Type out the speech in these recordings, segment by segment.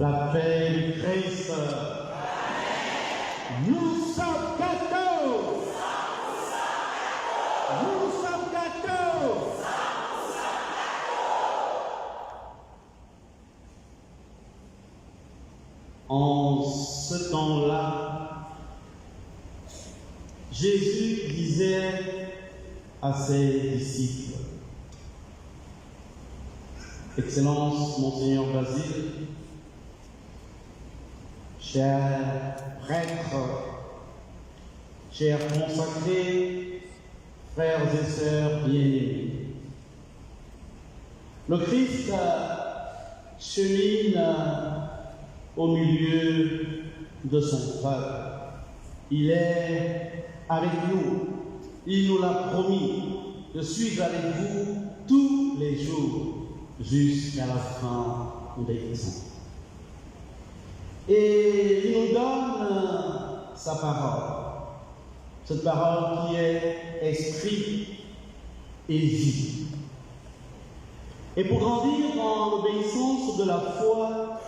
La paix du Christ. Nous sommes gâteaux. Nous sommes gâteaux. En ce temps-là, Jésus disait à ses disciples: Excellence, Monseigneur Basile, chers prêtres, chers consacrés, frères et sœurs bien-aimés, le Christ chemine au milieu de son peuple. Il est avec nous. Il nous l'a promis de suivre avec vous tous les jours jusqu'à la fin des temps. Et il nous donne sa parole. Cette parole qui est esprit et vie. Et pour grandir dans l'obéissance de la foi,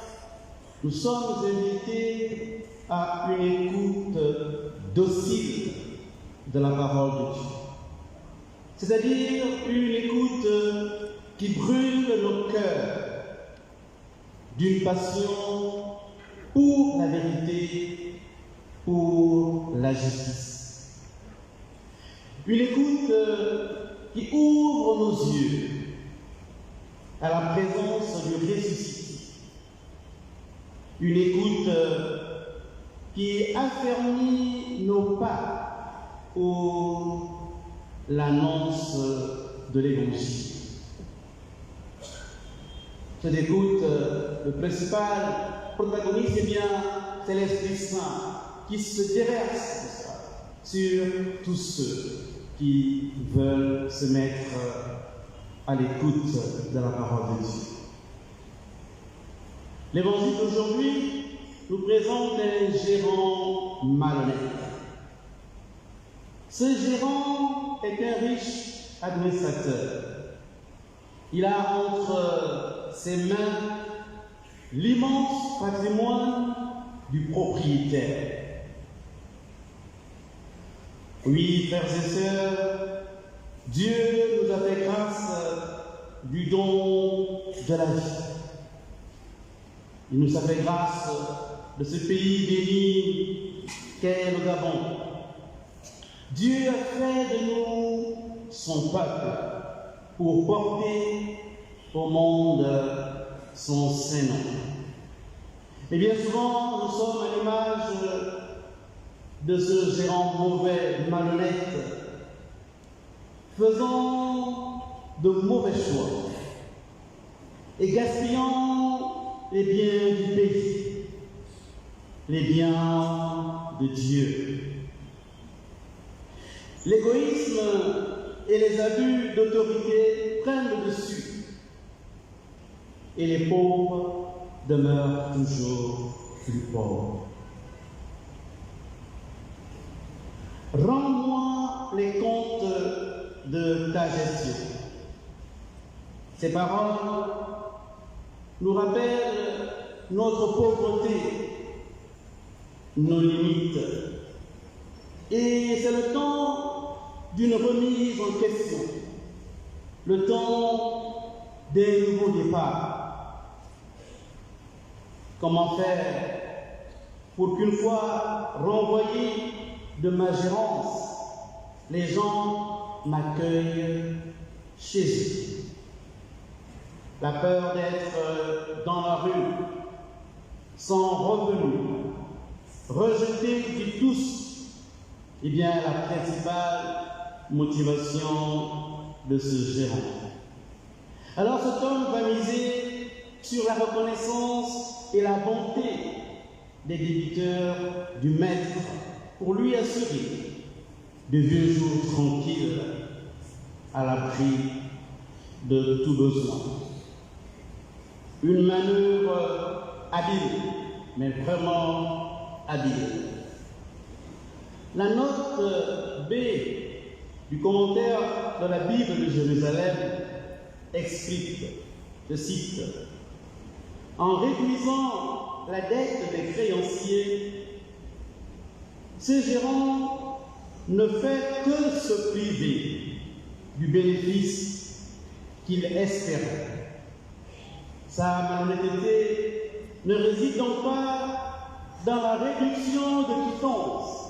nous sommes invités à une écoute docile de la parole de Dieu. C'est-à-dire une écoute qui brûle nos cœurs d'une passion pour la vérité, pour la justice. Une écoute qui ouvre nos yeux à la présence du ressuscité. Une écoute qui affermit nos pas pour l'annonce de l'Évangile. Cette écoute, le principal protagoniste, c'est l'Esprit Saint qui se déverse sur tous ceux qui veulent se mettre à l'écoute de la parole de Dieu. L'Évangile d'aujourd'hui nous présente un gérant malhonnête. Ce gérant est un riche administrateur. Il a entre ses mains l'immense patrimoine du propriétaire. Oui, frères et sœurs, Dieu nous a fait grâce du don de la vie. Il nous a fait grâce de ce pays béni qu'est le Gabon. Dieu a fait de nous son peuple pour porter au monde son Saint-Nom. Et bien souvent, nous sommes à l'image de ce gérant mauvais, malhonnête, faisant de mauvais choix et gaspillant les biens du pays, les biens de Dieu. L'égoïsme et les abus d'autorité prennent le dessus et les pauvres demeurent toujours plus pauvres. Rends-moi les comptes de ta gestion. Ces paroles nous rappellent notre pauvreté, nos limites. Et c'est le temps d'une remise en question, le temps d'un nouveau départ. Comment faire pour qu'une fois renvoyé de ma gérance, les gens m'accueillent chez eux? La peur d'être dans la rue, sans revenu, rejeté de tous, eh bien la principale motivation de ce gérant. Alors cet homme va miser sur la reconnaissance et la bonté des débiteurs du maître pour lui assurer de vieux jours tranquilles à l'abri de tout besoin. Une manœuvre habile, mais vraiment habile. La note B du commentaire de la Bible de Jérusalem explique, je cite, « En réduisant la dette des créanciers, ce gérant ne fait que se priver du bénéfice qu'il espérait. Sa malhonnêteté ne réside donc pas dans la réduction de quittance,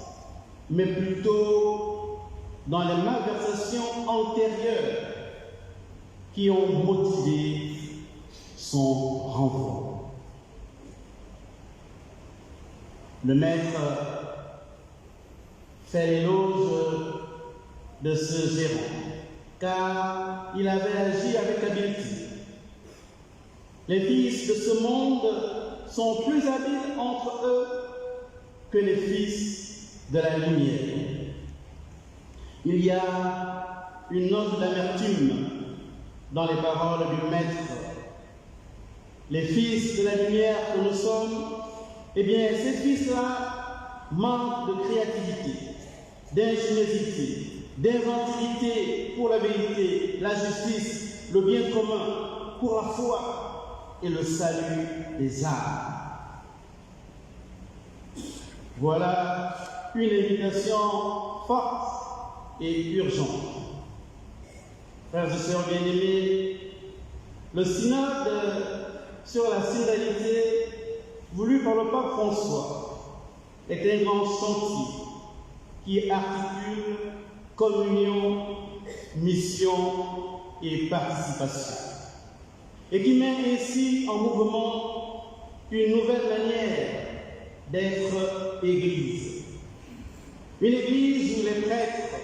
mais plutôt dans les malversations antérieures qui ont motivé son renvoi. Le maître fait l'éloge de ce gérant, car il avait agi avec habileté. Les fils de ce monde sont plus habiles entre eux que les fils de la lumière. Il y a une note d'amertume dans les paroles du maître. Les fils de la lumière que nous sommes, eh bien, ces fils-là manquent de créativité, d'ingéniosité, d'inventivité pour la vérité, la justice, le bien commun, pour la foi et le salut des âmes. Voilà une invitation forte et urgente. Frères et sœurs bien-aimés, le synode sur la synodalité voulu par le pape François est un grand chantier qui articule communion, mission et participation, et qui met ainsi en mouvement une nouvelle manière d'être Église. Une Église où les prêtres,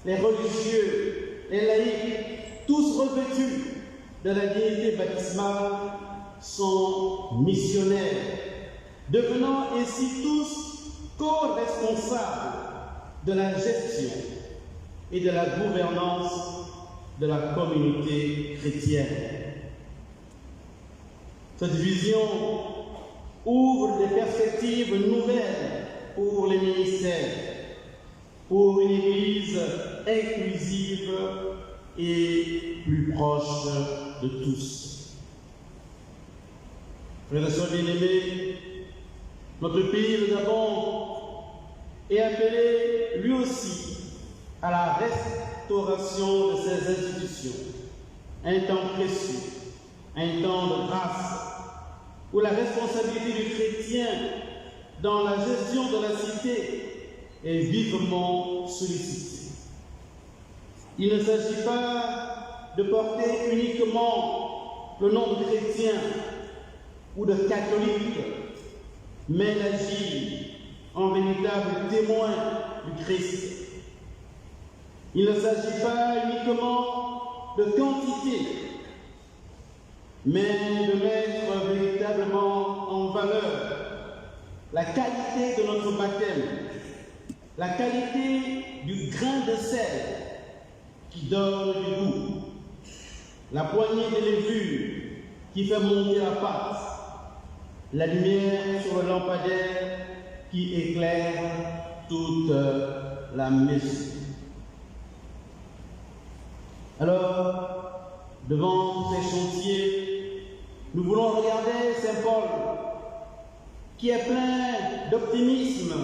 les religieux, les laïcs, tous revêtus de la dignité baptismale, sont missionnaires, devenant ainsi tous co-responsables de la gestion et de la gouvernance de la communauté chrétienne. Cette vision ouvre des perspectives nouvelles pour les ministères, pour une Église inclusive et plus proche de tous. Frères et sœurs bien-aimés, notre pays, le Gabon, est appelé lui aussi à la restauration de ses institutions. Un temps précieux, un temps de grâce, où la responsabilité du chrétien dans la gestion de la cité est vivement sollicitée. Il ne s'agit pas de porter uniquement le nom de chrétien ou de catholique, mais d'agir en véritable témoin du Christ. Il ne s'agit pas uniquement de quantité, mais de mettre véritablement en valeur la qualité de notre baptême, la qualité du grain de sel qui donne du goût, la poignée de levure qui fait monter la pâte, la lumière sur le lampadaire qui éclaire toute la maison. Alors, devant ces chantiers, nous voulons regarder Saint Paul, qui est plein d'optimisme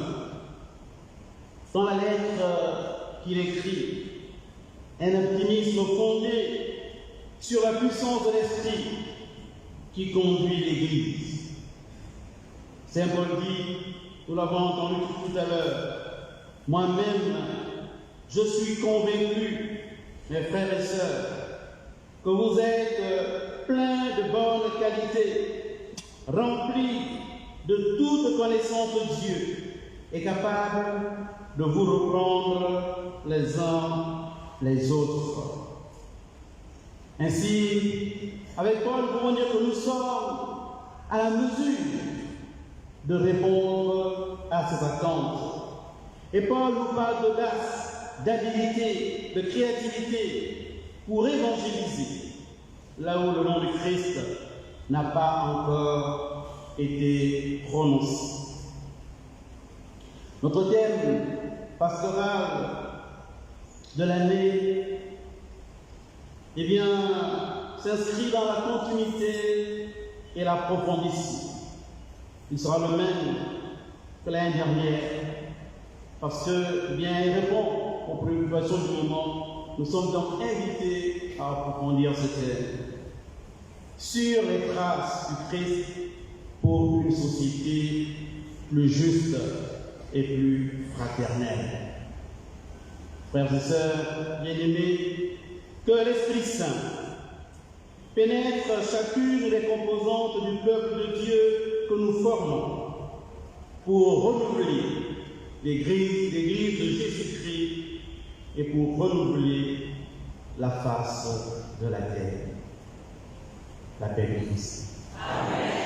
dans la lettre qu'il écrit. Un optimisme fondé sur la puissance de l'Esprit qui conduit l'Église. Saint Paul dit, nous l'avons entendu tout à l'heure, moi-même, je suis convaincu, mes frères et sœurs, que vous êtes pleins de bonnes qualités, remplis de toute connaissance de Dieu et capables de vous reprendre les uns les autres. Ainsi, avec Paul, nous pouvons dire que nous sommes à la mesure de répondre à ces attentes. Et Paul nous parle d'audace, d'habilité, de créativité pour évangéliser là où le nom du Christ n'a pas encore été prononcé. Notre thème pastoral de l'année, eh bien, s'inscrit dans la continuité et l'approfondissement. Il sera le même que l'année dernière, parce que, bien, il répond aux préoccupations du moment. Nous sommes donc invités à approfondir ce thème sur les traces du Christ pour une société plus juste et plus fraternelle. Frères et sœurs bien-aimés, que l'Esprit Saint pénètre chacune des composantes du peuple de Dieu que nous formons pour renouveler l'Église de Jésus-Christ et pour renouveler la face de la terre. La paix de Christ. Amen.